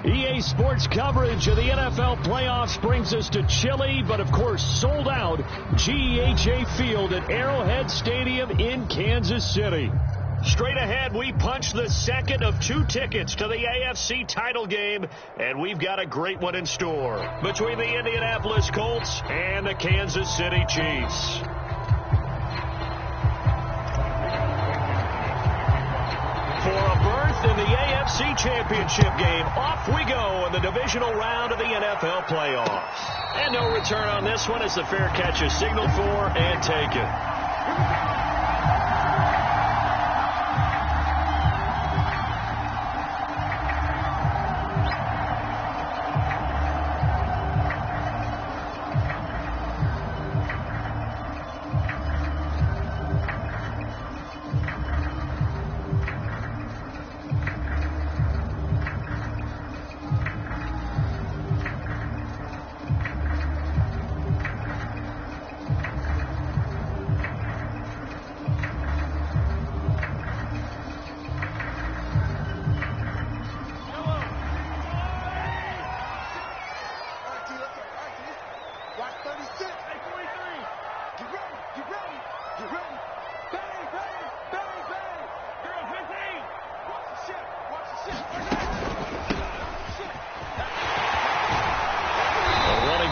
EA Sports coverage of the NFL playoffs brings us to chilly, but of course sold out GEHA Field at Arrowhead Stadium in Kansas City. Straight ahead, we punch the second of 2 tickets to the AFC title game, and we've got a great one in store between the Indianapolis Colts and the Kansas City Chiefs. For a berth in the AFC Championship game, off we go in the divisional round of the NFL playoffs. And no return on this one as the fair catch is signaled for and taken.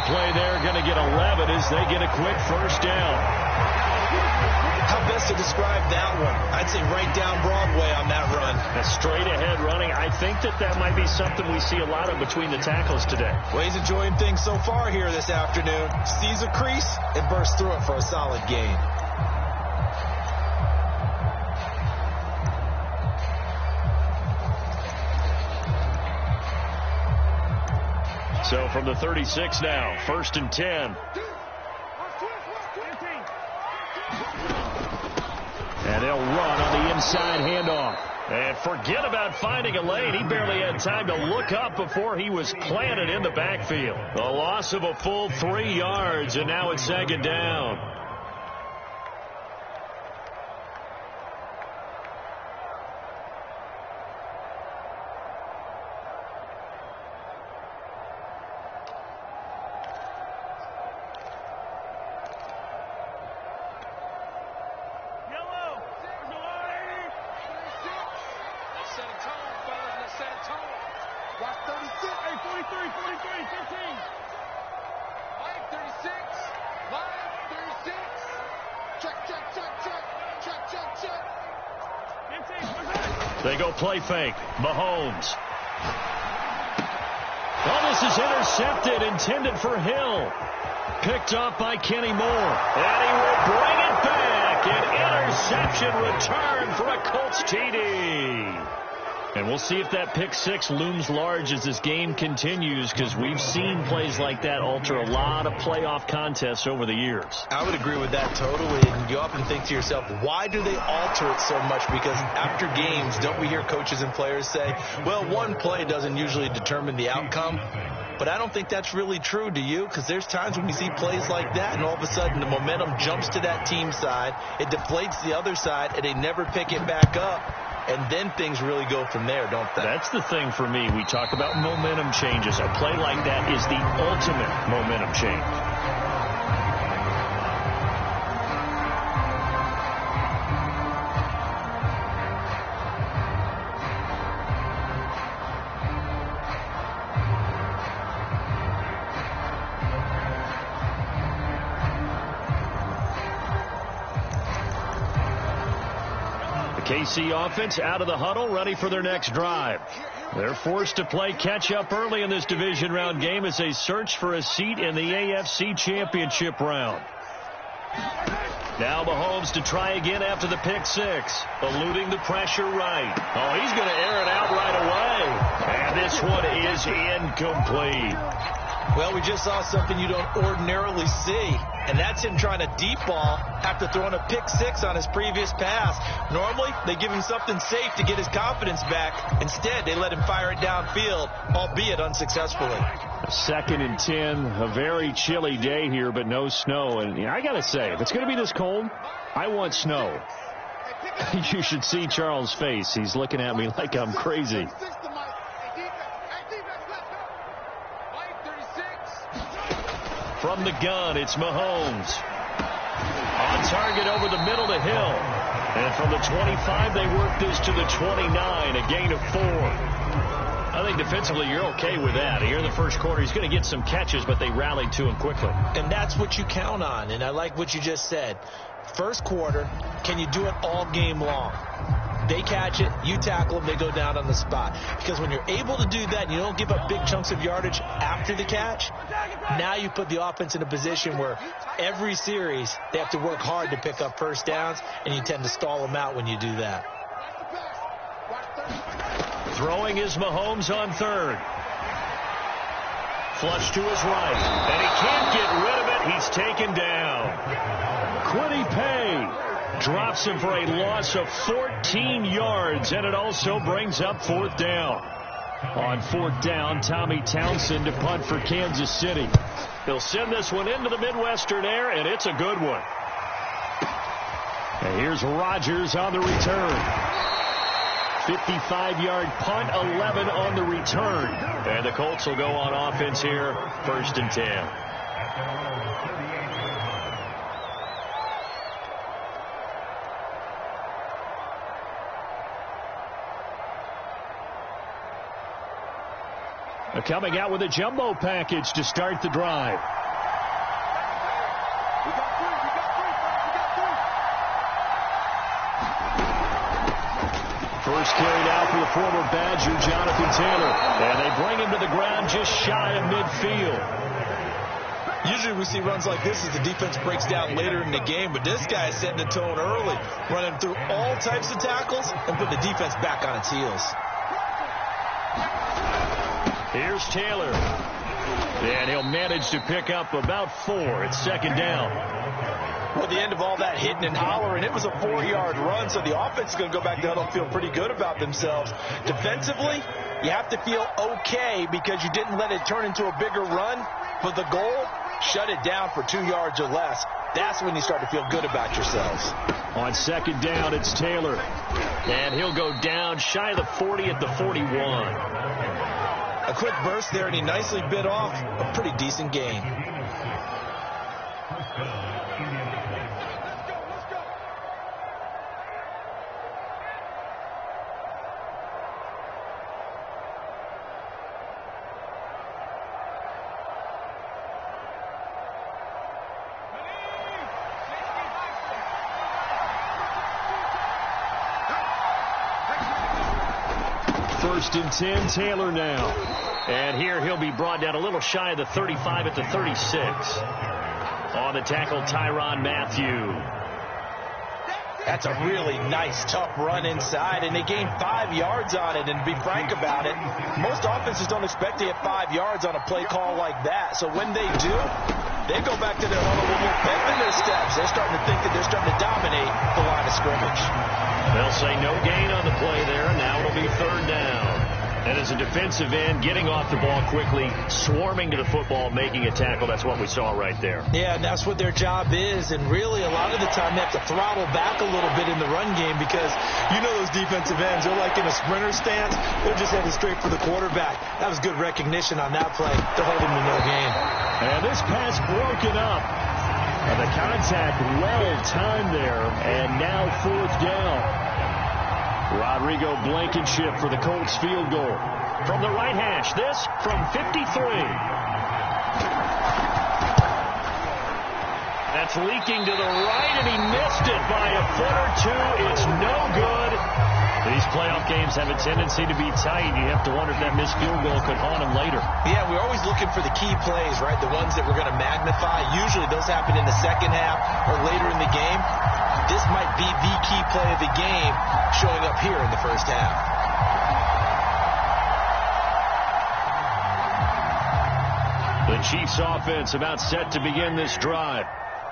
Play there, going to get 11 as they get a quick first down. How best to describe that one? I'd say right down Broadway on that run. A straight ahead running. I think that might be something we see a lot of between the tackles today. Well, he's enjoying things so far here this afternoon. Sees a crease and bursts through it for a solid gain. So from the 36 now, 1st and 10. And they'll run on the inside handoff. And forget about finding a lane. He barely had time to look up before he was planted in the backfield. A loss of a full 3 yards, and now it's 2nd down. They go play fake. Mahomes. Oh, this is intercepted, intended for Hill. Picked up by Kenny Moore. And he will bring it back. An interception return for a Colts TD. And we'll see if that pick 6 looms large as this game continues, because we've seen plays like that alter a lot of playoff contests over the years. I would agree with that totally. And you often think to yourself, why do they alter it so much? Because after games, don't we hear coaches and players say, well, one play doesn't usually determine the outcome? But I don't think that's really true, do you? Because there's times when we see plays like that, and all of a sudden the momentum jumps to that team side. It deflates the other side, and they never pick it back up. And then things really go from there, don't they? That's the thing for me. We talk about momentum changes. A play like that is the ultimate momentum change. KC offense out of the huddle, ready for their next drive. They're forced to play catch-up early in this division round game as they search for a seat in the AFC Championship round. Now Mahomes to try again after the pick 6, eluding the pressure right. Oh, he's going to air it out right away. And this one is incomplete. Well, we just saw something you don't ordinarily see, and that's him trying to deep ball after throwing a pick 6 on his previous pass. Normally, they give him something safe to get his confidence back. Instead, they let him fire it downfield, albeit unsuccessfully. 2nd and 10, a very chilly day here, but no snow. And I got to say, if it's going to be this cold, I want snow. You should see Charles' face. He's looking at me like I'm crazy. From the gun, it's Mahomes. On target over the middle to Hill. And from the 25, they work this to the 29, a gain of 4. I think defensively you're okay with that. Here in the first quarter, he's going to get some catches, but they rallied to him quickly. And that's what you count on, and I like what you just said. First quarter, can you do it all game long? They catch it, you tackle them, they go down on the spot. Because when you're able to do that and you don't give up big chunks of yardage after the catch, now you put the offense in a position where every series they have to work hard to pick up first downs, and you tend to stall them out when you do that. Throwing is Mahomes on third. Flush to his right, and he can't get rid of it. He's taken down. Quiddy Pay drops him for a loss of 14 yards, and it also brings up fourth down. On fourth down, Tommy Townsend to punt for Kansas City. He'll send this one into the Midwestern air, and it's a good one. And here's Rodgers on the return. 55-yard punt, 11 on the return. And the Colts will go on offense here, 1st and 10. Coming out with a jumbo package to start the drive. First carried out for the former Badger, Jonathan Taylor. And they bring him to the ground just shy of midfield. Usually we see runs like this as the defense breaks down later in the game, but this guy is setting the tone early, running through all types of tackles and put the defense back on its heels. Here's Taylor. And he'll manage to pick up about 4. It's 2nd down. Well, at the end of all that hitting and hollering, it was a 4-yard run, so the offense is going to go back to huddle and feel pretty good about themselves. Defensively, you have to feel okay because you didn't let it turn into a bigger run. But the goal, shut it down for 2 yards or less. That's when you start to feel good about yourselves. On 2nd down, it's Taylor. And he'll go down shy of the 40 at the 41. A quick burst there, and he nicely bit off a pretty decent gain. First and 10, Taylor now. And here he'll be brought down a little shy of the 35 at the 36. On the tackle, Tyrann Mathieu. That's a really nice, tough run inside, and they gained 5 yards on it. And to be frank about it, most offenses don't expect to hit 5 yards on a play call like that. So when they do, they go back to their huddle with more pep in their steps. They're starting to think that they're starting to dominate the line of scrimmage. They'll say no gain on the play there. Now it'll be 3rd down. And as a defensive end, getting off the ball quickly, swarming to the football, making a tackle, that's what we saw right there. Yeah, and that's what their job is. And really, a lot of the time, they have to throttle back a little bit in the run game because you know those defensive ends, they're like in a sprinter stance. They're just headed straight for the quarterback. That was good recognition on that play to hold him to no gain. And this pass broken up. And the contact well timed there. And now 4th down. Rodrigo Blankenship for the Colts field goal. From the right hash, this from 53. That's leaking to the right, and he missed it by a foot or 2. It's no good. These playoff games have a tendency to be tight. You have to wonder if that missed field goal could haunt him later. Yeah, we're always looking for the key plays, right? The ones that we're going to magnify. Usually those happen in the second half or later in the game. This might be the key play of the game showing up here in the first half. The Chiefs offense about set to begin this drive.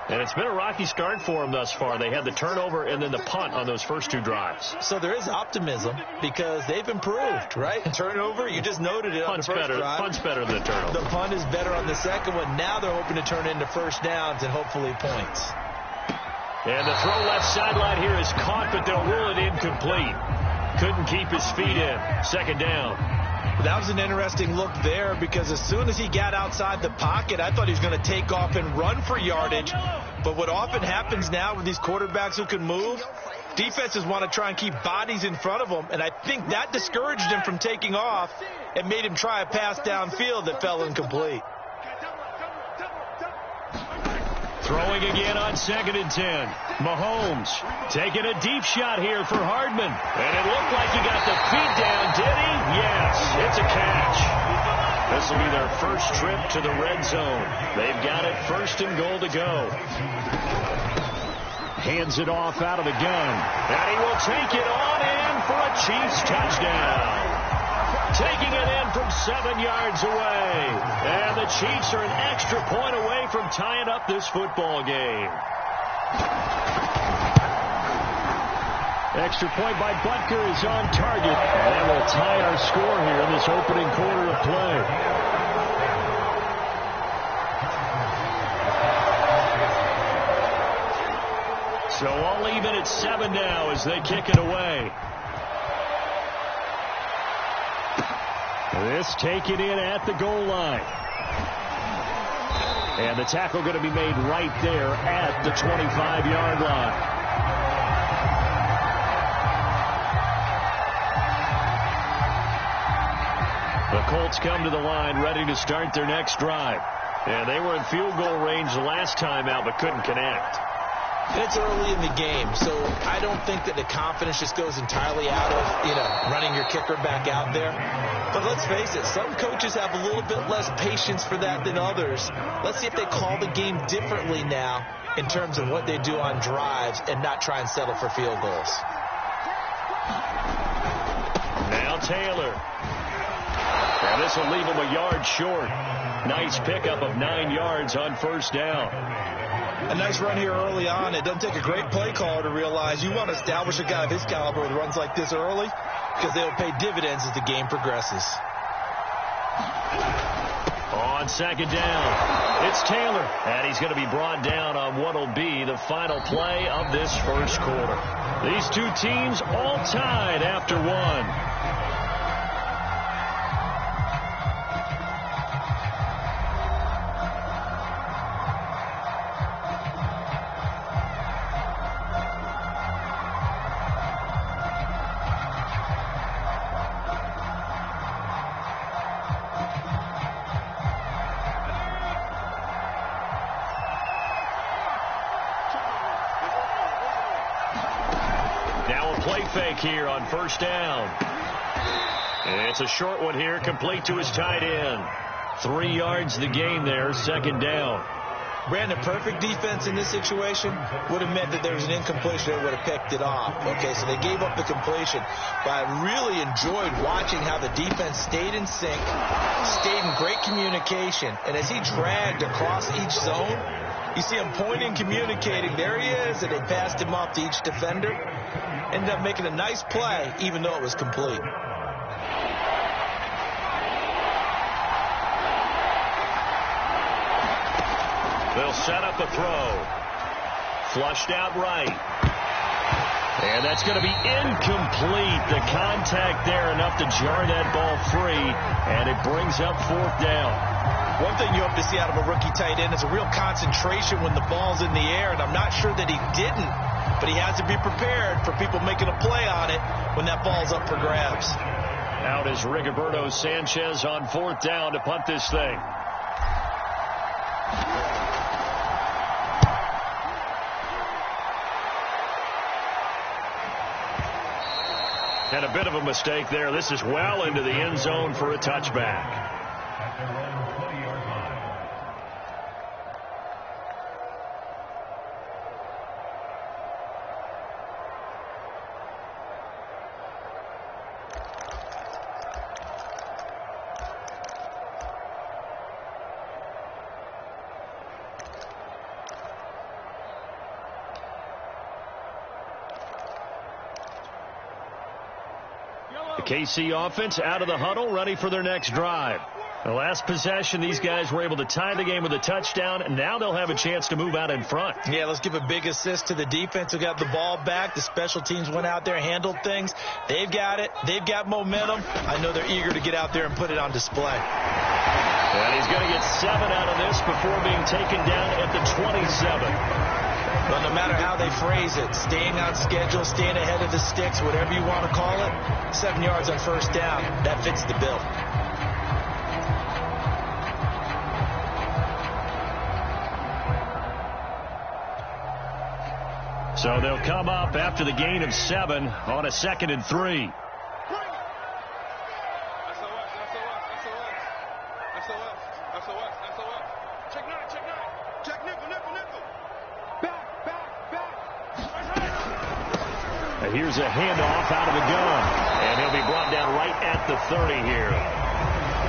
And it's been a rocky start for them thus far. They had the turnover and then the punt on those first 2 drives. So there is optimism because they've improved, right? Turnover, you just noted it on the first drive. Punt's better than the turnover. The punt is better on the second one. Now they're hoping to turn into first downs and hopefully points. And the throw left sideline here is caught, but they'll rule it incomplete. Couldn't keep his feet in. 2nd down. That was an interesting look there because as soon as he got outside the pocket, I thought he was going to take off and run for yardage. But what often happens now with these quarterbacks who can move, defenses want to try and keep bodies in front of them, and I think that discouraged him from taking off and made him try a pass downfield that fell incomplete. Throwing again on 2nd and 10. Mahomes taking a deep shot here for Hardman. And it looked like he got the feet down, did he? Yes, it's a catch. This will be their first trip to the red zone. They've got it 1st and goal to go. Hands it off out of the gun. And he will take it on in for a Chiefs touchdown. Taking it in from 7 yards away. And the Chiefs are an extra point away from tying up this football game. Extra point by Butker is on target. And we'll tie our score here in this opening quarter of play. So all even at 7 now as they kick it away. This taken in at the goal line. And the tackle going to be made right there at the 25-yard line. The Colts come to the line ready to start their next drive. And they were in field goal range the last time out but couldn't connect. It's early in the game, so I don't think that the confidence just goes entirely out of, running your kicker back out there. But let's face it, some coaches have a little bit less patience for that than others. Let's see if they call the game differently now in terms of what they do on drives and not try and settle for field goals. Now Taylor. And this will leave him a yard short. Nice pickup of 9 yards on 1st down. A nice run here early on. It doesn't take a great play caller to realize you want to establish a guy of his caliber with runs like this early because they'll pay dividends as the game progresses. On 2nd down, it's Taylor. And he's going to be brought down on what will be the final play of this first quarter. These two teams all tied after 1. Fake here on 1st down. And it's a short one here, complete to his tight end. 3 yards the gain there, 2nd down. Brandon, perfect defense in this situation would have meant that there was an incompletion that would have picked it off. Okay, so they gave up the completion. But I really enjoyed watching how the defense stayed in sync, stayed in great communication. And as he dragged across each zone, you see him pointing, communicating. There he is, and they passed him off to each defender. Ended up making a nice play, even though it was complete. They'll set up the throw. Flushed out right. And that's going to be incomplete. The contact there enough to jar that ball free, and it brings up 4th down. One thing you hope to see out of a rookie tight end is a real concentration when the ball's in the air, and I'm not sure that he didn't. But he has to be prepared for people making a play on it when that ball's up for grabs. Out is Rigoberto Sanchez on 4th down to punt this thing. And a bit of a mistake there. This is well into the end zone for a touchback. KC offense out of the huddle, ready for their next drive. The last possession, these guys were able to tie the game with a touchdown, and now they'll have a chance to move out in front. Yeah, let's give a big assist to the defense who got the ball back. The special teams went out there, handled things. They've got it. They've got momentum. I know they're eager to get out there and put it on display. And he's going to get 7 out of this before being taken down at the 27. But no matter how they phrase it, staying on schedule, staying ahead of the sticks, whatever you want to call it, 7 yards on first down, that fits the bill. So they'll come up after the gain of 7 on a 2nd and 3. And here's a handoff out of the gun. And he'll be brought down right at the 30 here.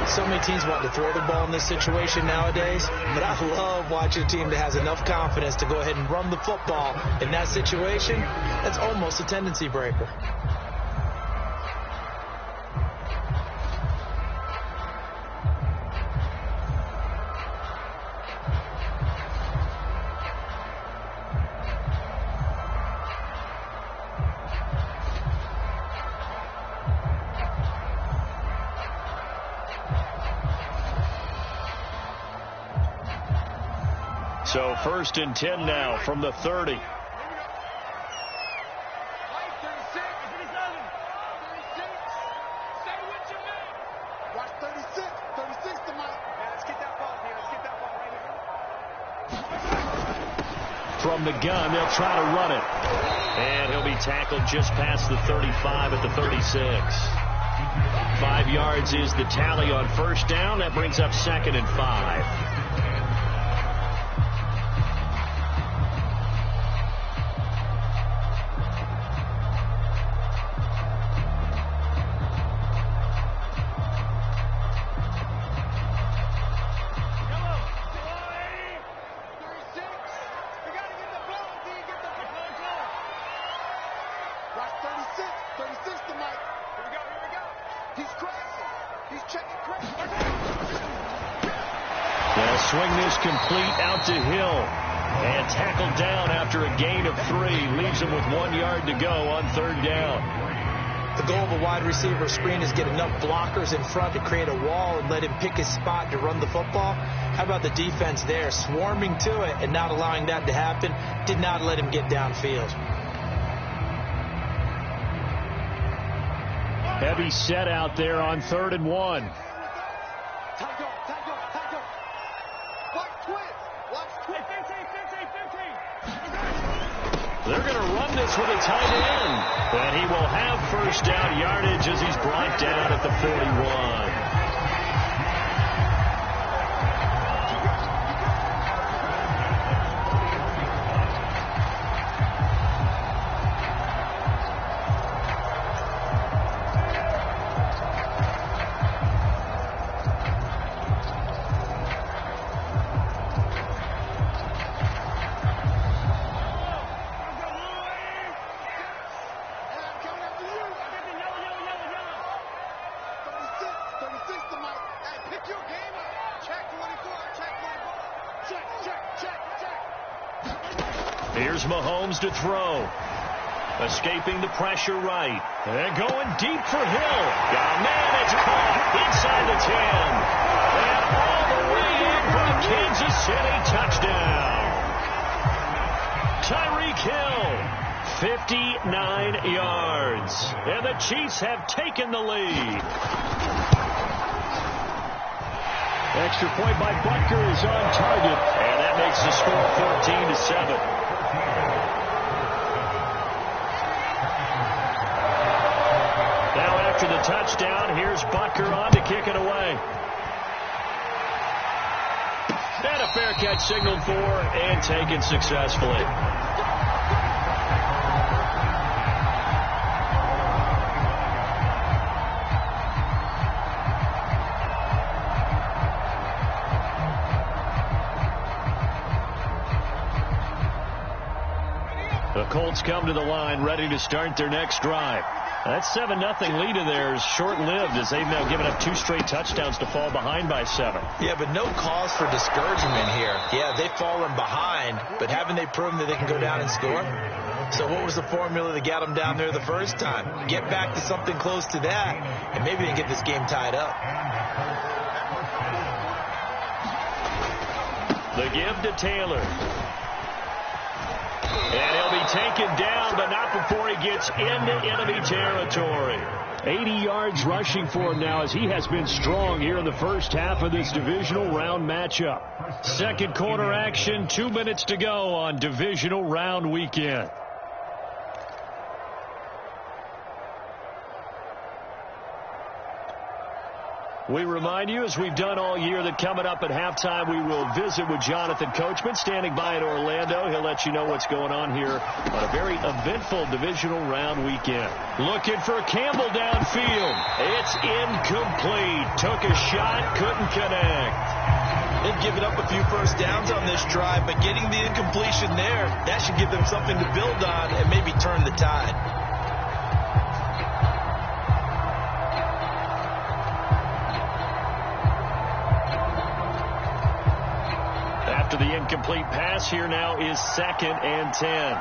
So many teams want to throw the ball in this situation nowadays, but I love watching a team that has enough confidence to go ahead and run the football. In that situation, that's almost a tendency breaker. So 1st and 10 now from the 30. From the gun, they'll try to run it. And he'll be tackled just past the 35 at the 36. 5 yards is the tally on first down. That brings up 2nd and 5. They'll swing this complete out to Hill. And tackled down after a gain of 3. Leaves him with 1 yard to go on 3rd down. The goal of a wide receiver screen is get enough blockers in front to create a wall and let him pick his spot to run the football. How about the defense there, swarming to it and not allowing that to happen? Did not let him get downfield. Heavy set out there on 3rd and 1. They're going to run this with a tight end. And he will have first down yardage as he's brought down at the 41. Here's Mahomes to throw. Escaping the pressure right. And going deep for Hill. Got a man, it's caught inside the 10. And all the way in for Kansas City touchdown. Tyreek Hill, 59 yards. And the Chiefs have taken the lead. Extra point by Butker is on target. And that makes the score 14-7. Now after the touchdown, here's Butker on to kick it away. And a fair catch signaled for and taken successfully. The Colts come to the line ready to start their next drive. That 7-0 lead of theirs short-lived as they've now given up 2 straight touchdowns to fall behind by 7. Yeah, but no cause for discouragement here. Yeah, they've fallen behind, but haven't they proven that they can go down and score? So what was the formula that got them down there the first time? Get back to something close to that, and maybe they get this game tied up. The give to Taylor. And he'll be taken down, but not before he gets into enemy territory. 80 yards rushing for him now as he has been strong here in the first half of this divisional round matchup. Second quarter action, 2 minutes to go on divisional round weekend. We remind you, as we've done all year, that coming up at halftime, we will visit with Jonathan Coachman, standing by in Orlando. He'll let you know what's going on here on a very eventful divisional round weekend. Looking for Campbell downfield. It's incomplete. Took a shot, couldn't connect. They've given up a few first downs on this drive, but getting the incompletion there, that should give them something to build on and maybe turn the tide. After the incomplete pass, here now is 2nd and 10.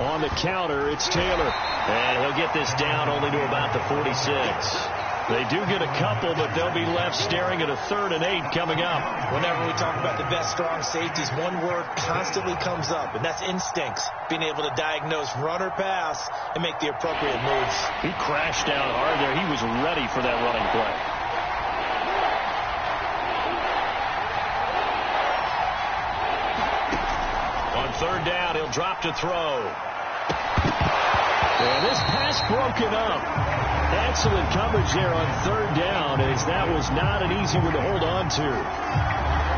On the counter, it's Taylor. And he'll get this down only to about the 46. They do get a couple, but they'll be left staring at a 3rd and 8 coming up. Whenever we talk about the best strong safeties, one word constantly comes up, and that's instincts. Being able to diagnose run or pass and make the appropriate moves. He crashed down hard there. He was ready for that running play. On 3rd down, he'll drop to throw. And this pass broken up. Excellent coverage there on 3rd down, as that was not an easy one to hold on to.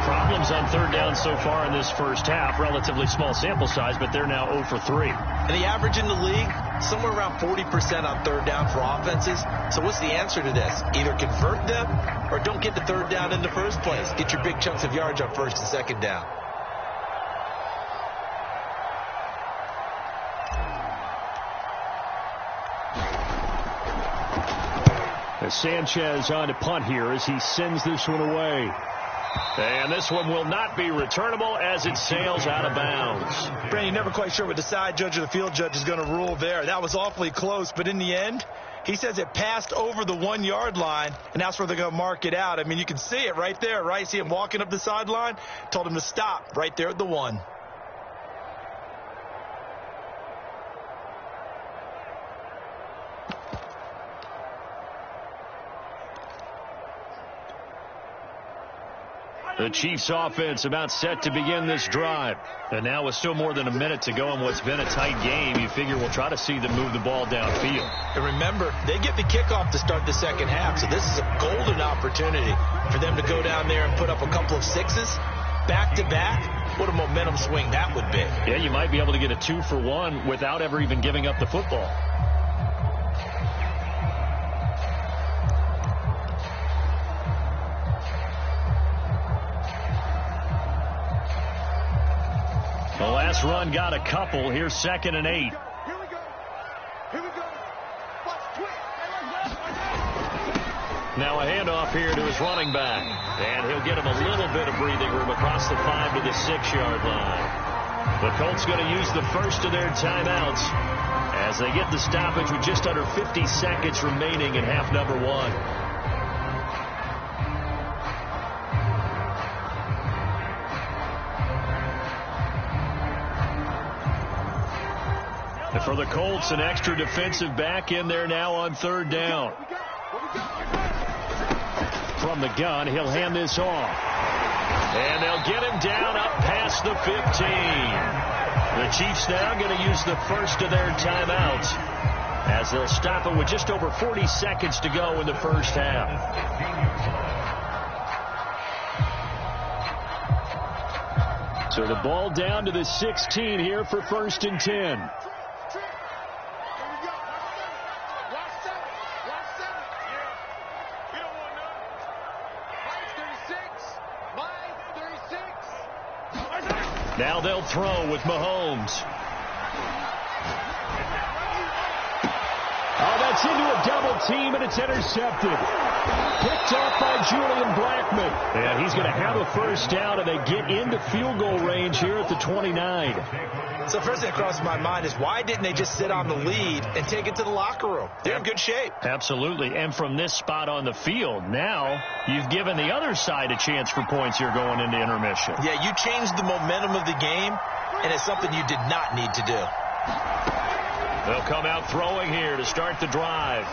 Problems on 3rd down so far in this first half. Relatively small sample size, but they're now 0 for 3. And the average in the league, somewhere around 40% on 3rd down for offenses. So what's the answer to this? Either convert them or don't get to 3rd down in the first place. Get your big chunks of yards on 1st and 2nd down. Sanchez on to punt here as he sends this one away. And this one will not be returnable as it sails out of bounds. Brandon, you're never quite sure what the side judge or the field judge is going to rule there. That was awfully close, but in the end, he says it passed over the 1-yard line, and that's where they're going to mark it out. I mean, you can see it right there, right? See him walking up the sideline? Told him to stop right there at the 1. The Chiefs offense about set to begin this drive. And now with still more than a minute to go in what's been a tight game, you figure we'll try to see them move the ball downfield. And remember, they get the kickoff to start the second half, so this is a golden opportunity for them to go down there and put up a couple of 6s back-to-back. What a momentum swing that would be. Yeah, you might be able to get a 2-for-1 without ever even giving up the football. The last run got a couple. Here's 2nd and 8. Here we go. Here we go. Watch twist. Now a handoff here to his running back. And he'll get him a little bit of breathing room across the 5 to the 6-yard line. The Colts going to use the first of their timeouts as they get the stoppage with just under 50 seconds remaining in half number 1. And for the Colts, an extra defensive back in there now on 3rd down. From the gun, he'll hand this off. And they'll get him down up past the 15. The Chiefs now going to use the first of their timeouts as they'll stop it with just over 40 seconds to go in the first half. So the ball down to the 16 here for 1st and 10. Now they'll throw with Mahomes. Oh, that's into a double team, and it's intercepted. Picked off by Julian Blackmon. And he's going to have a first down, and they get into field goal range here at the 29. So first thing that crosses my mind is why didn't they just sit on the lead and take it to the locker room? They're in good shape. Absolutely. And from this spot on the field, now you've given the other side a chance for points here going into intermission. Yeah, you changed the momentum of the game, and it's something you did not need to do. They'll come out throwing here to start the drive.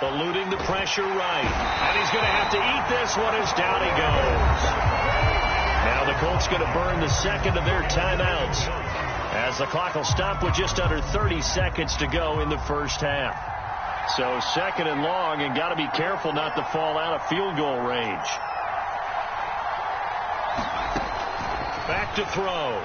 Eluding the pressure right. And he's going to have to eat this one as down he goes. Now the Colts going to burn the second of their timeouts, as the clock will stop with just under 30 seconds to go in the first half. So second and long, and got to be careful not to fall out of field goal range. Back to throw.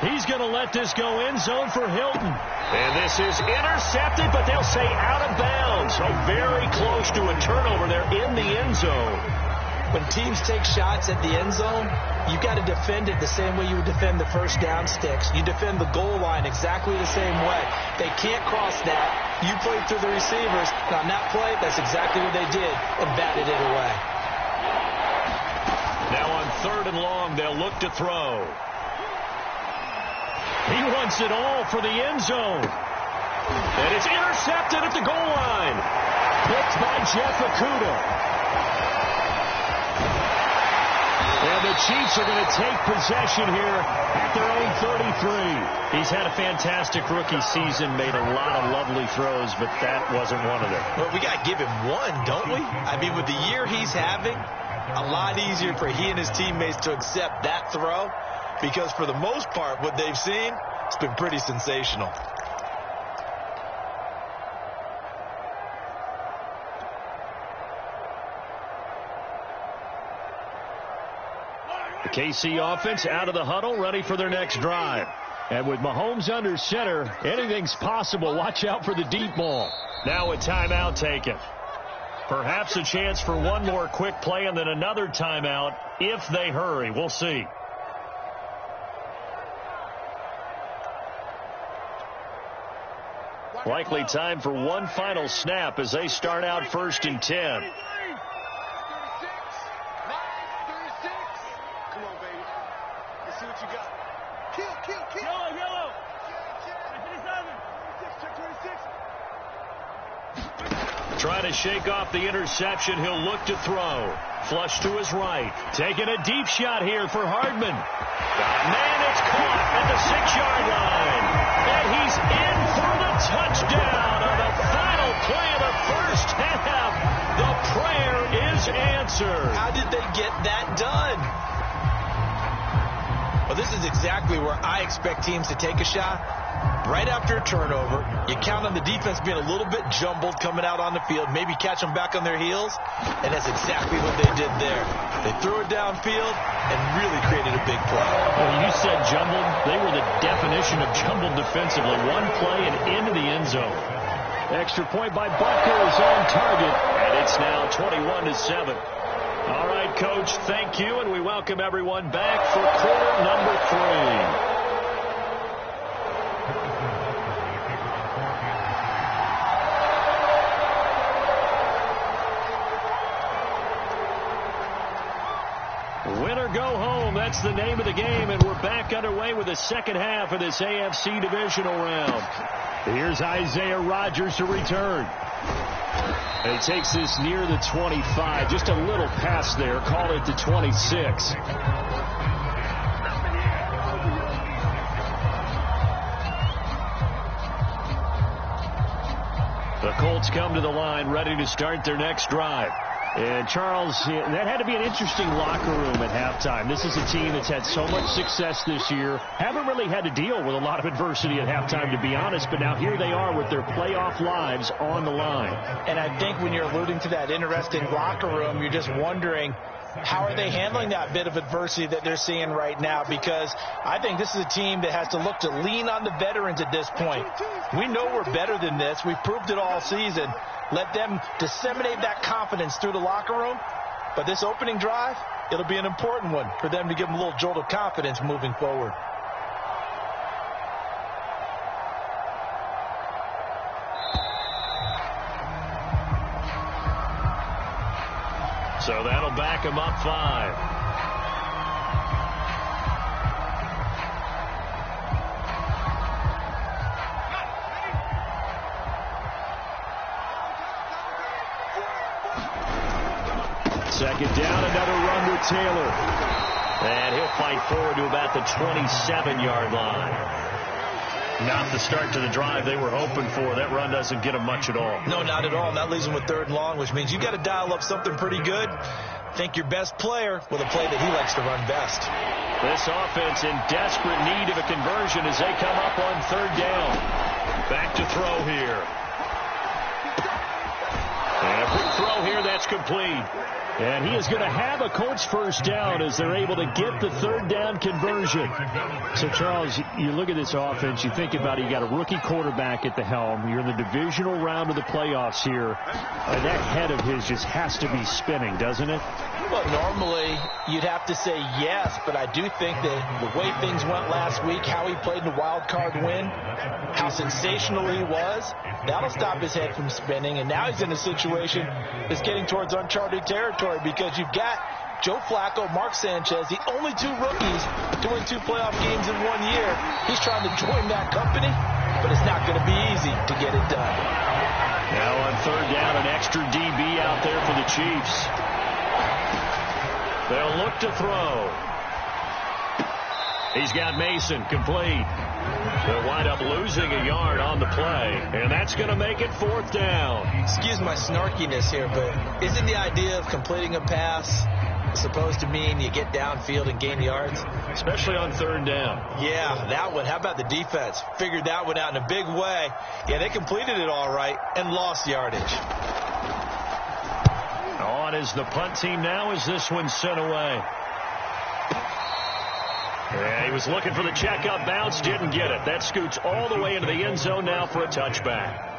He's going to let this go end zone for Hilton. And this is intercepted, but they'll say out of bounds. So very close to a turnover there in the end zone. When teams take shots at the end zone, you've got to defend it the same way you would defend the first down sticks. You defend the goal line exactly the same way. They can't cross that. You play through the receivers. On that play, that's exactly what they did and batted it away. Now on third and long, they'll look to throw. He wants it all for the end zone. And it's intercepted at the goal line. Picked by Jeff Okudah. And the Chiefs are going to take possession here at their own 33. He's had a fantastic rookie season, made a lot of lovely throws, but that wasn't one of them. Well, we got to give him one, don't we? I mean, with the year he's having, a lot easier for he and his teammates to accept that throw. Because for the most part, what they've seen, it's been pretty sensational. The KC offense out of the huddle, ready for their next drive. And with Mahomes under center, anything's possible. Watch out for the deep ball. Now a timeout taken. Perhaps a chance for one more quick play and then another timeout if they hurry. We'll see. Likely time for one final snap as they start out 1st and 10. 36. 36. Come on, baby. Let's see what you got. Kill. Yellow. Check 26. Trying to shake off the interception. He'll look to throw. Flush to his right. Taking a deep shot here for Hardman. Man, it's caught at the 6-yard line. And he's in for the touchdown on the final play of the first half. The prayer is answered. How did they get that done? Well, this is exactly where I expect teams to take a shot. Right after a turnover, you count on the defense being a little bit jumbled coming out on the field, maybe catch them back on their heels, and that's exactly what they did there. They threw it downfield and really created a big play. Well, you said jumbled. They were the definition of jumbled defensively. One play and into the end zone. Extra point by Butker is on target, and it's now 21-7. All right, Coach, thank you, and we welcome everyone back for quarter number 3. Win or go home, that's the name of the game, and we're back underway with the second half of this AFC Divisional round. Here's Isaiah Rodgers to return. And he takes this near the 25, just a little pass there, call it the 26. The Colts come to the line, ready to start their next drive. And, Charles, that had to be an interesting locker room at halftime. This is a team that's had so much success this year. Haven't really had to deal with a lot of adversity at halftime, to be honest. But now here they are with their playoff lives on the line. And I think when you're alluding to that interesting locker room, you're just wondering, how are they handling that bit of adversity that they're seeing right now? Because I think this is a team that has to look to lean on the veterans at this point. We know we're better than this. We've proved it all season. Let them disseminate that confidence through the locker room. But this opening drive, it'll be an important one for them to give them a little jolt of confidence moving forward. So that'll back him up 5. Second down, another run with Taylor. And he'll fight forward to about the 27-yard line. Not the start to the drive they were hoping for. That run doesn't get them much at all. No, not at all. And that leaves them with 3rd and long, which means you got to dial up something pretty good. Think your best player with a play that he likes to run best. This offense in desperate need of a conversion as they come up on 3rd down. Back to throw here. And a quick throw here that's complete. And he is going to have a Colts first down as they're able to get the 3rd down conversion. So, Charles, you look at this offense, you think about it, you got a rookie quarterback at the helm. You're in the divisional round of the playoffs here. That head of his just has to be spinning, doesn't it? Well, normally you'd have to say yes, but I do think that the way things went last week, how he played in the wild card win, how sensational he was, that'll stop his head from spinning. And now he's in a situation that's getting towards uncharted territory because you've got Joe Flacco, Mark Sanchez, the only 2 rookies to win 2 playoff games in 1 year. He's trying to join that company, but it's not going to be easy to get it done. Now on 3rd down, an extra DB out there for the Chiefs. They'll look to throw. He's got Mason complete. They'll wind up losing a yard on the play, and that's going to make it 4th down. Excuse my snarkiness here, but isn't the idea of completing a pass supposed to mean you get downfield and gain yards? Especially on 3rd down. Yeah, that one. How about the defense? Figured that one out in a big way. Yeah, they completed it all right and lost yardage. On is the punt team now as this one's sent away. Yeah, he was looking for the checkup bounce, didn't get it. That scoots all the way into the end zone now for a touchback.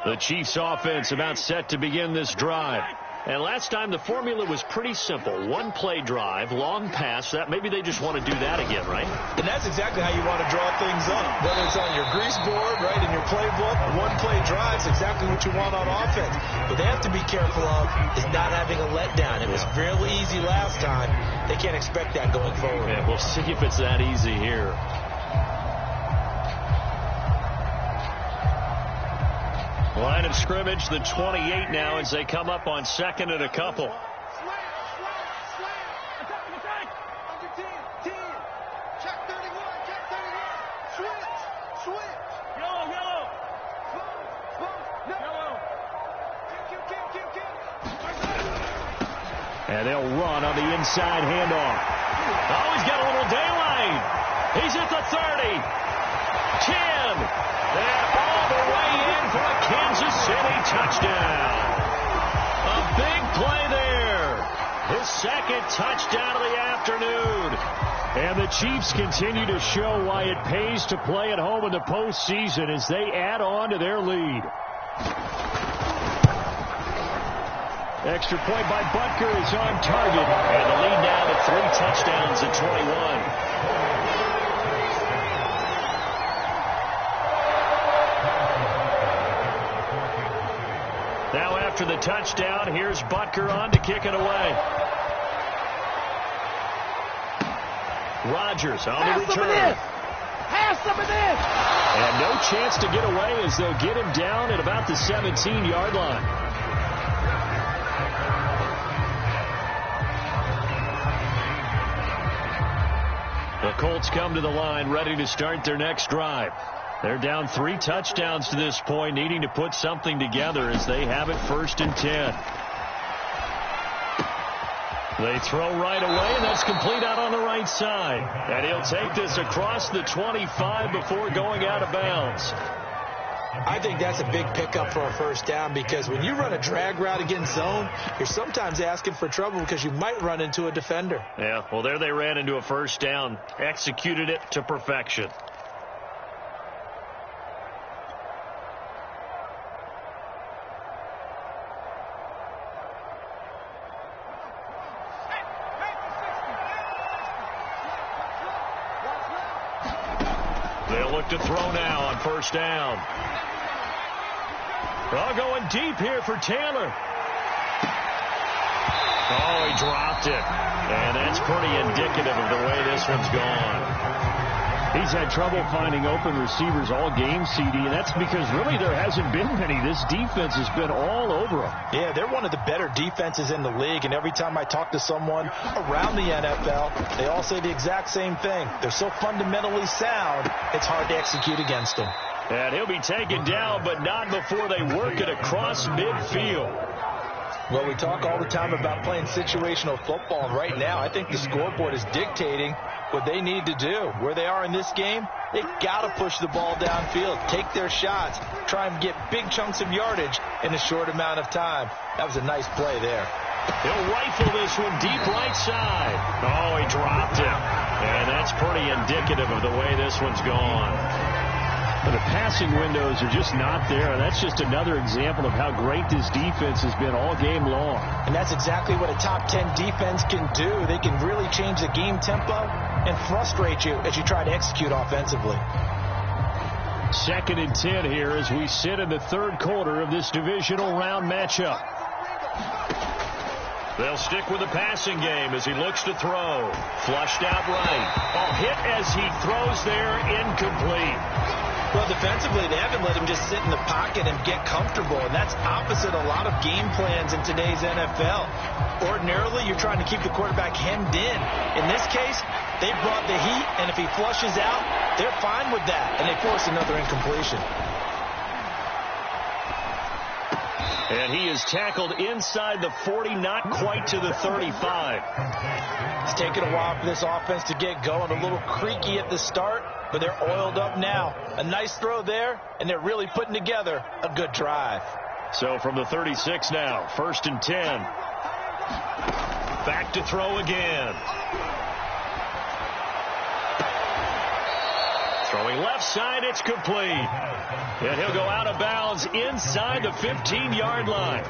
The Chiefs offense about set to begin this drive. And last time the formula was pretty simple. 1 play drive, long pass. That maybe they just want to do that again, right? And that's exactly how you want to draw things up. Whether it's on your grease board, right, in your playbook, 1 play drive is exactly what you want on offense. What they have to be careful of is not having a letdown. It was fairly easy last time. They can't expect that going forward. Yeah, we'll see if it's that easy here. Line of scrimmage, the 28 now as they come up on 2nd and a couple. Slam, attack, under 10, check 31, switch, yellow, kill. And they'll run on the inside handoff. Oh, he's got a little daylight. He's at the 30, 10, and all the way in for a Kansas City touchdown. A big play there. His 2nd touchdown of the afternoon. And the Chiefs continue to show why it pays to play at home in the postseason as they add on to their lead. Extra point by Butker is on target. And the lead now to 3 touchdowns at 21. Now after the touchdown, here's Butker on to kick it away. Rodgers on the return. And no chance to get away as they'll get him down at about the 17-yard line. The Colts come to the line ready to start their next drive. They're down 3 touchdowns to this point, needing to put something together as they have it 1st and 10. They throw right away, and that's complete out on the right side. And he'll take this across the 25 before going out of bounds. I think that's a big pickup for a first down because when you run a drag route against zone, you're sometimes asking for trouble because you might run into a defender. Yeah, well, there they ran into a first down, executed it to perfection. They'll look to throw now on first down. Oh, going deep here for Taylor. Oh, he dropped it. And that's pretty indicative of the way this one's gone. He's had trouble finding open receivers all game, CD, and that's because really there hasn't been many. This defense has been all over them. Yeah, they're one of the better defenses in the league, and every time I talk to someone around the NFL, they all say the exact same thing. They're so fundamentally sound, it's hard to execute against them. And he'll be taken down, but not before they work it across midfield. Well, we talk all the time about playing situational football, and right now I think the scoreboard is dictating what they need to do. Where they are in this game, they've got to push the ball downfield, take their shots, try and get big chunks of yardage in a short amount of time. That was a nice play there. He'll rifle this one deep right side. Oh, he dropped it. And that's pretty indicative of the way this one's gone. But the passing windows are just not there. That's just another example of how great this defense has been all game long. And that's exactly what a top 10 defense can do. They can really change the game tempo and frustrate you as you try to execute offensively. 2nd and 10 here as we sit in the third quarter of this divisional round matchup. They'll stick with the passing game as he looks to throw. Flushed out right. A hit as he throws there, incomplete. Well, defensively, they haven't let him just sit in the pocket and get comfortable, and that's opposite a lot of game plans in today's NFL. Ordinarily, you're trying to keep the quarterback hemmed in. In this case, they brought the heat, and if he flushes out, they're fine with that, and they force another incompletion. And he is tackled inside the 40, not quite to the 35. It's taken a while for this offense to get going, a little creaky at the start, but they're oiled up now. A nice throw there, and they're really putting together a good drive. So from the 36 now, 1st and 10. Back to throw again. Throwing left side, it's complete. And he'll go out of bounds inside the 15-yard line.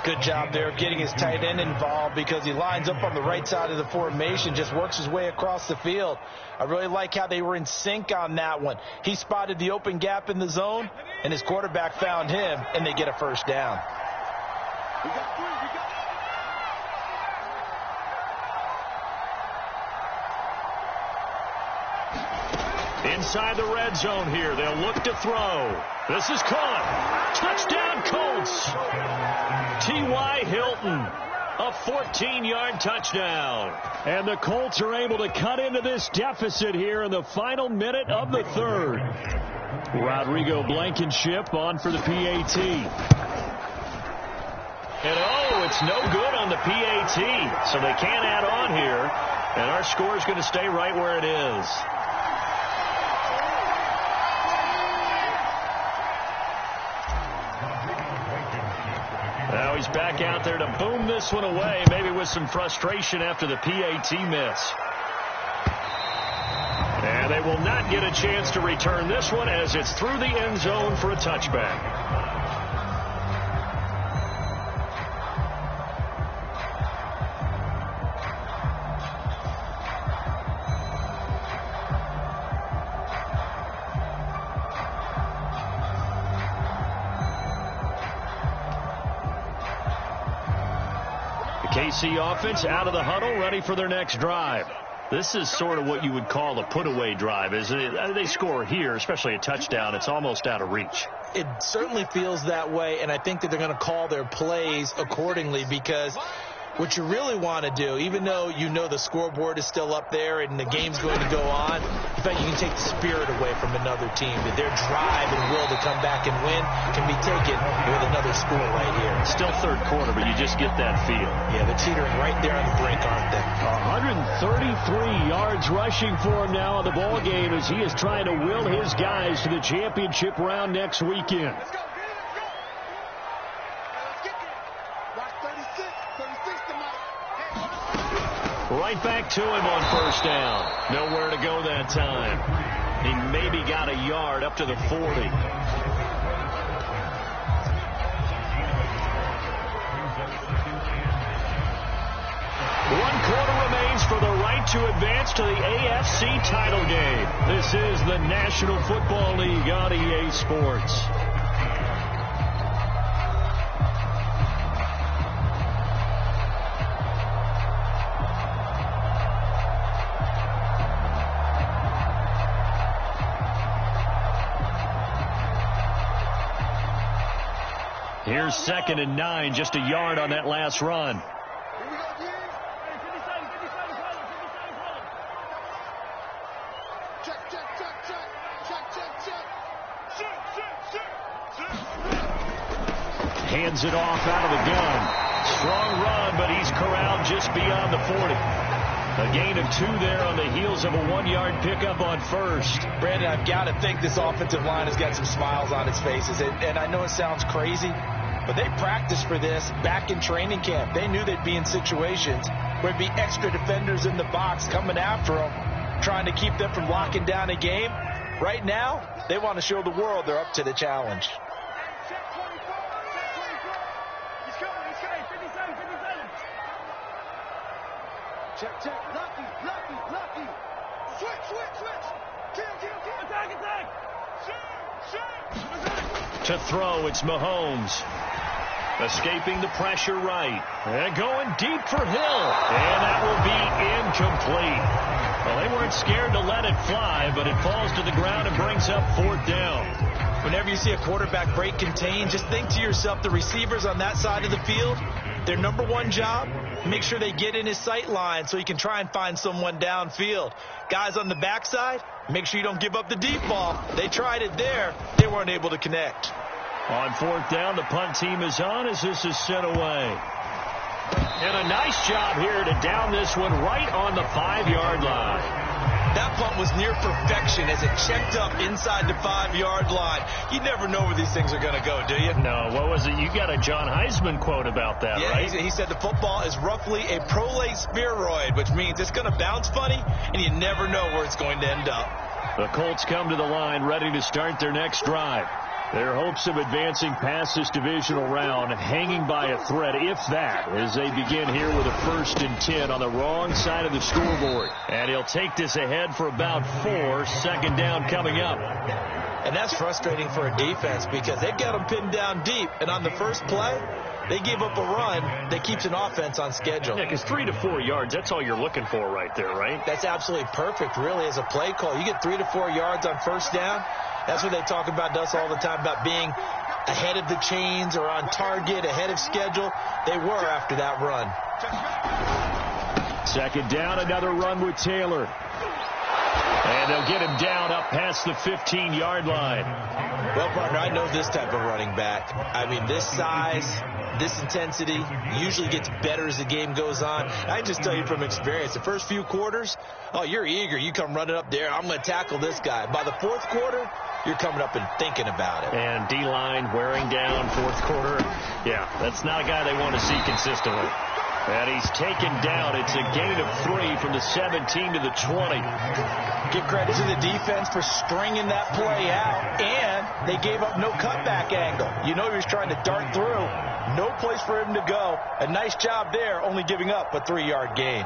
Good job there getting his tight end involved because he lines up on the right side of the formation, just works his way across the field. I really like how they were in sync on that one. He spotted the open gap in the zone, and his quarterback found him, and they get a first down. Inside the red zone here, they'll look to throw. This is caught. Touchdown, Colts. T.Y. Hilton, a 14-yard touchdown. And the Colts are able to cut into this deficit here in the final minute of the third. Rodrigo Blankenship on for the PAT. And oh, it's no good on the PAT, so they can't add on here. And our score is going to stay right where it is. Now he's back out there to boom this one away, maybe with some frustration after the PAT miss. And they will not get a chance to return this one as it's through the end zone for a touchback. KC offense out of the huddle, ready for their next drive. This is sort of what you would call a put-away drive, isn't it? They score here, especially a touchdown. It's almost out of reach. It certainly feels that way, and I think that they're going to call their plays accordingly because what you really want to do, even though you know the scoreboard is still up there and the game's going to go on, in fact, you can take the spirit away from another team. That their drive and will to come back and win can be taken with another they score right here. Still third quarter, but you just get that feel. Yeah, they're teetering right there on the brink, aren't they? 133 yards rushing for him now in the ball game as he is trying to will his guys to the championship round next weekend. Let's go, let's kick it. Watch 36 tonight. Right back to him on first down. Nowhere to go that time. He maybe got a yard up to the 40. 1 quarter remains for the right to advance to the AFC title game. This is the National Football League on EA Sports. Here's 2nd and 9, just a yard on that last run. Hands it off out of the gun. Strong run, but he's corralled just beyond the 40. A gain of 2 there on the heels of a 1-yard pickup on first. Brandon, I've got to think this offensive line has got some smiles on its faces. And I know it sounds crazy, but they practiced for this back in training camp. They knew they'd be in situations where there'd be extra defenders in the box coming after them, trying to keep them from locking down a game. Right now, they want to show the world they're up to the challenge. Check. Lucky. Switch. Kill. Attack. To throw, it's Mahomes. Escaping the pressure right. And going deep for Hill. And that will be incomplete. Well, they weren't scared to let it fly, but it falls to the ground and brings up 4th down. Whenever you see a quarterback break contain, just think to yourself, the receivers on that side of the field, their number one job, make sure they get in his sight line so he can try and find someone downfield. Guys on the backside, make sure you don't give up the deep ball. They tried it there. They weren't able to connect. On 4th down, the punt team is on as this is sent away. And a nice job here to down this one right on the 5-yard line. That punt was near perfection as it checked up inside the 5-yard line. You never know where these things are going to go, do you? No, what was it? You got a John Heisman quote about that, yeah, right? He said the football is roughly a prolate spheroid, which means it's going to bounce funny, and you never know where it's going to end up. The Colts come to the line ready to start their next drive. Their hopes of advancing past this divisional round hanging by a thread, if that, as they begin here with a 1st and 10 on the wrong side of the scoreboard. And he'll take this ahead for about 4, 2nd down coming up. And that's frustrating for a defense because they've got them pinned down deep. And on the first play, they give up a run that keeps an offense on schedule. Yeah, because 3 to 4 yards, that's all you're looking for right there, right? That's absolutely perfect, really, as a play call. You get 3 to 4 yards on first down. That's what they talk about to us all the time, about being ahead of the chains or on target, ahead of schedule. They were after that run. 2nd down, another run with Taylor. And they'll get him down up past the 15-yard line. Well, partner, I know this type of running back. I mean, this size, this intensity usually gets better as the game goes on. I just tell you from experience, the first few quarters, oh, you're eager. You come running up there. I'm going to tackle this guy. By the 4th quarter, you're coming up and thinking about it. And D-line wearing down 4th quarter. Yeah, that's not a guy they want to see consistently. And he's taken down. It's a gain of 3 from the 17 to the 20. Give credit to the defense for stringing that play out, and they gave up no cutback angle. You know he was trying to dart through. No place for him to go. A nice job there, only giving up a 3-yard gain.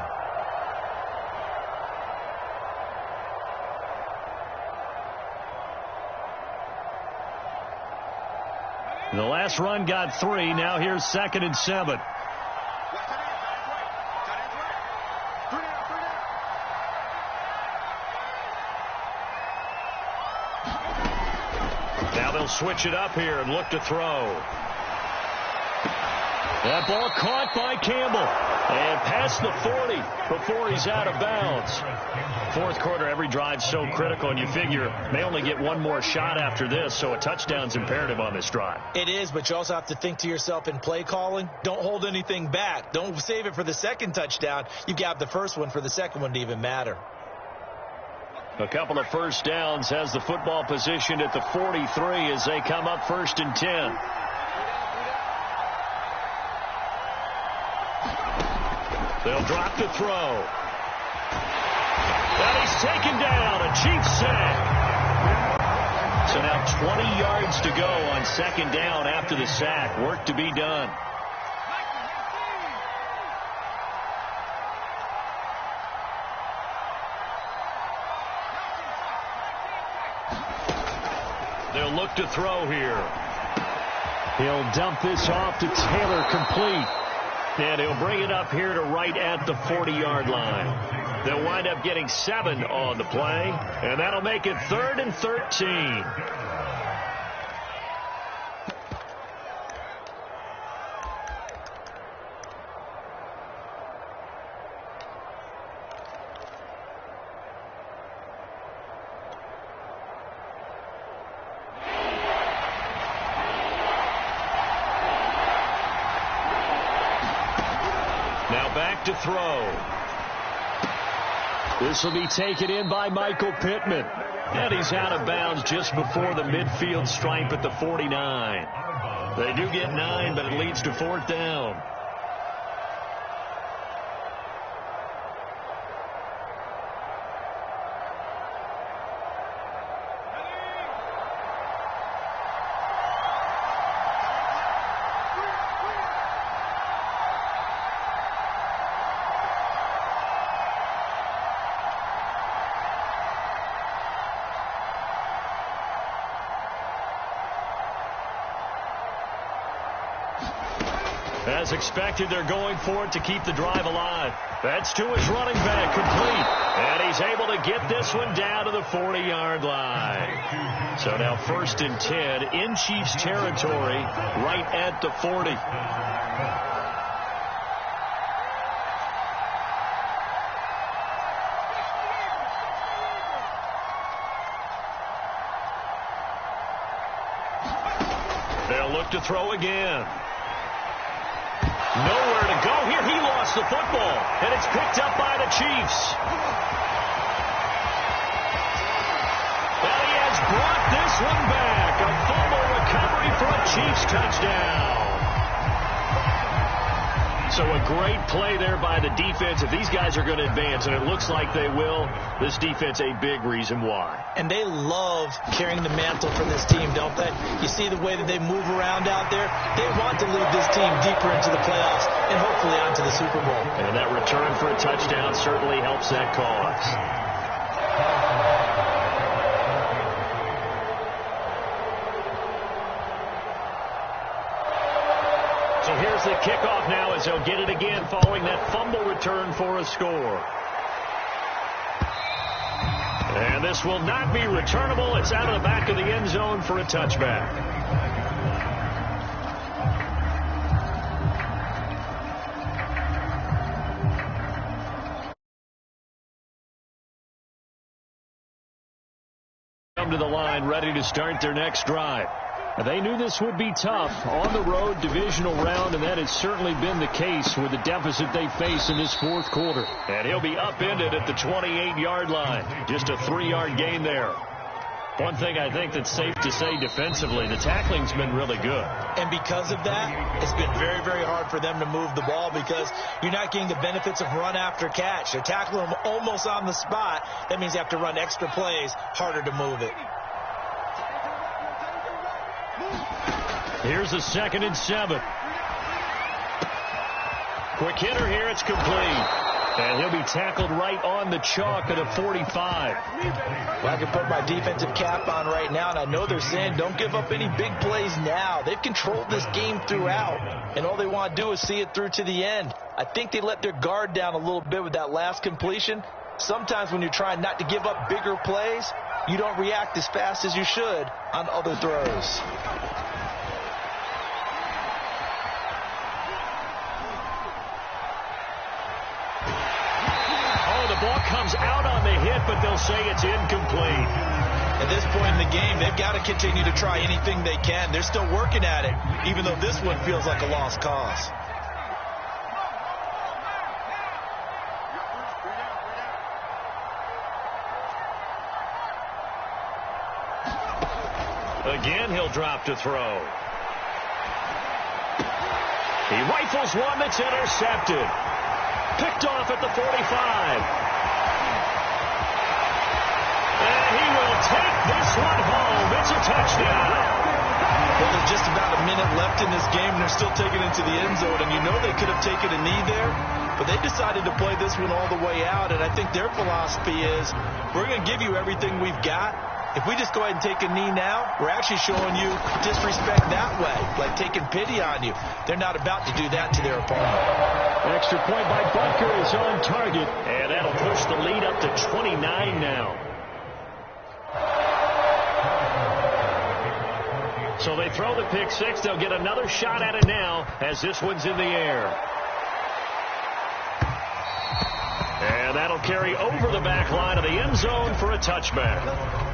The last run got 3. Now here's 2nd and 7. Now they'll switch it up here and look to throw. That ball caught by Campbell and past the 40 before he's out of bounds. Fourth quarter, every drive's so critical, and you figure they only get one more shot after this, so a touchdown's imperative on this drive. It is, but you also have to think to yourself in play calling, don't hold anything back. Don't save it for the second touchdown. You got the first one for the second one to even matter. A couple of first downs, has the football positioned at the 43 as they come up 1st and 10. They'll drop the throw. And he's taken down. A Chiefs sack. So now 20 yards to go on 2nd down after the sack. Work to be done. They'll look to throw here. He'll dump this off to Taylor, complete. And he'll bring it up here to right at the 40-yard line. They'll wind up getting 7 on the play, and that'll make it 3rd and 13. To throw. This will be taken in by Michael Pittman. And he's out of bounds just before the midfield stripe at the 49. They do get 9, but it leads to 4th down. As expected, they're going for it to keep the drive alive. That's to his running back, complete. And he's able to get this one down to the 40-yard line. So now 1st and 10 in Chiefs territory, right at the 40. They'll look to throw again. Nowhere to go here. He lost the football, and it's picked up by the Chiefs. And he has brought this one back. A fumble recovery for a Chiefs touchdown. So a great play there by the defense. If these guys are going to advance, and it looks like they will, this defense a big reason why. And they love carrying the mantle for this team, don't they? You see the way that they move around out there? They want to lead this team deeper into the playoffs and hopefully onto the Super Bowl. And that return for a touchdown certainly helps that cause. So here's the kickoff now as they'll get it again following that fumble return for a score. And this will not be returnable. It's out of the back of the end zone for a touchback. Come to the line, ready to start their next drive. They knew this would be tough on the road, divisional round, and that has certainly been the case with the deficit they face in this fourth quarter. And he'll be upended at the 28-yard line. Just a 3-yard gain there. One thing I think that's safe to say defensively, the tackling's been really good. And because of that, it's been very, very hard for them to move the ball because you're not getting the benefits of run after catch. They're tackling them almost on the spot. That means you have to run extra plays, harder to move it. Here's a 2nd and 7. Quick hitter here. It's complete. And he'll be tackled right on the chalk at a 45. Well, I can put my defensive cap on right now, and I know they're saying don't give up any big plays now. They've controlled this game throughout, and all they want to do is see it through to the end. I think they let their guard down a little bit with that last completion. Sometimes when you're trying not to give up bigger plays, you don't react as fast as you should on other throws. comes out on the hit, but they'll say it's incomplete. At this point in the game, they've got to continue to try anything they can. They're still working at it, even though this one feels like a lost cause. Again, he'll drop to throw. He rifles one that's intercepted. Picked off at the 45. And he will take this one home. It's a touchdown. Well, there's just about a minute left in this game, and they're still taking it to the end zone. And you know they could have taken a knee there, but they decided to play this one all the way out. And I think their philosophy is, we're going to give you everything we've got. If we just go ahead and take a knee now, we're actually showing you disrespect that way, like taking pity on you. They're not about to do that to their opponent. Extra point by Butker is on target, and that'll push the lead up to 29 now. So they throw the pick six. They'll get another shot at it now as this one's in the air. And that'll carry over the back line of the end zone for a touchback.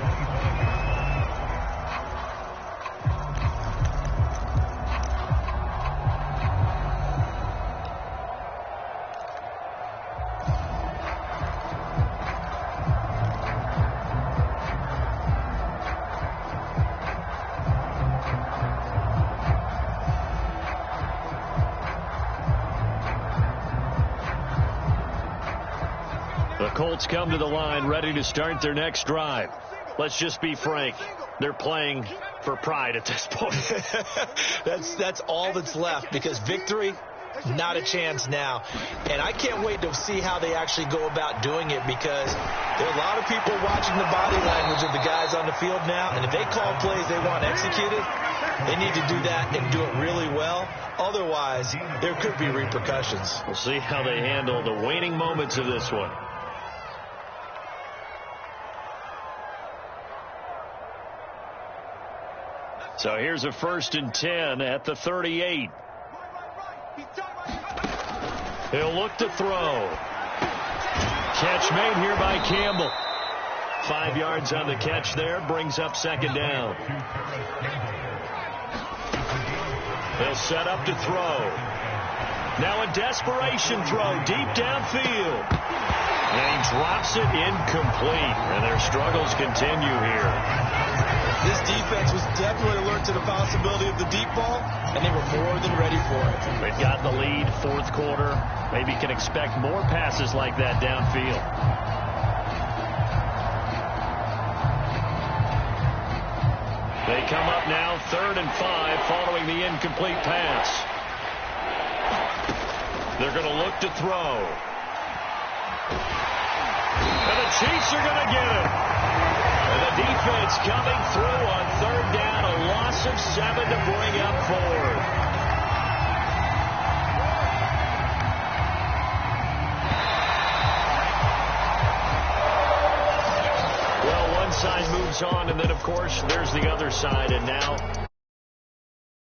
Colts come to the line ready to start their next drive. Let's just be frank. They're playing for pride at this point. That's all that's left, because victory, not a chance now. And I can't wait to see how they actually go about doing it, because there are a lot of people watching the body language of the guys on the field now. And if they call plays they want executed, they need to do that and do it really well. Otherwise, there could be repercussions. We'll see how they handle the waning moments of this one. So here's a 1st and 10 at the 38. He'll look to throw. Catch made here by Campbell. 5 yards on the catch there. Brings up 2nd down. They'll set up to throw. Now a desperation throw deep downfield. And he drops it incomplete. And their struggles continue here. This defense was definitely alert to the possibility of the deep ball, and they were more than ready for it. They've got the lead, 4th quarter. Maybe can expect more passes like that downfield. They come up now 3rd and 5 following the incomplete pass. They're going to look to throw. And the Chiefs are going to get it. And the defense coming through on 3rd down, a loss of 7 to bring up 4th. Well, one side moves on, and then, of course, there's the other side. And now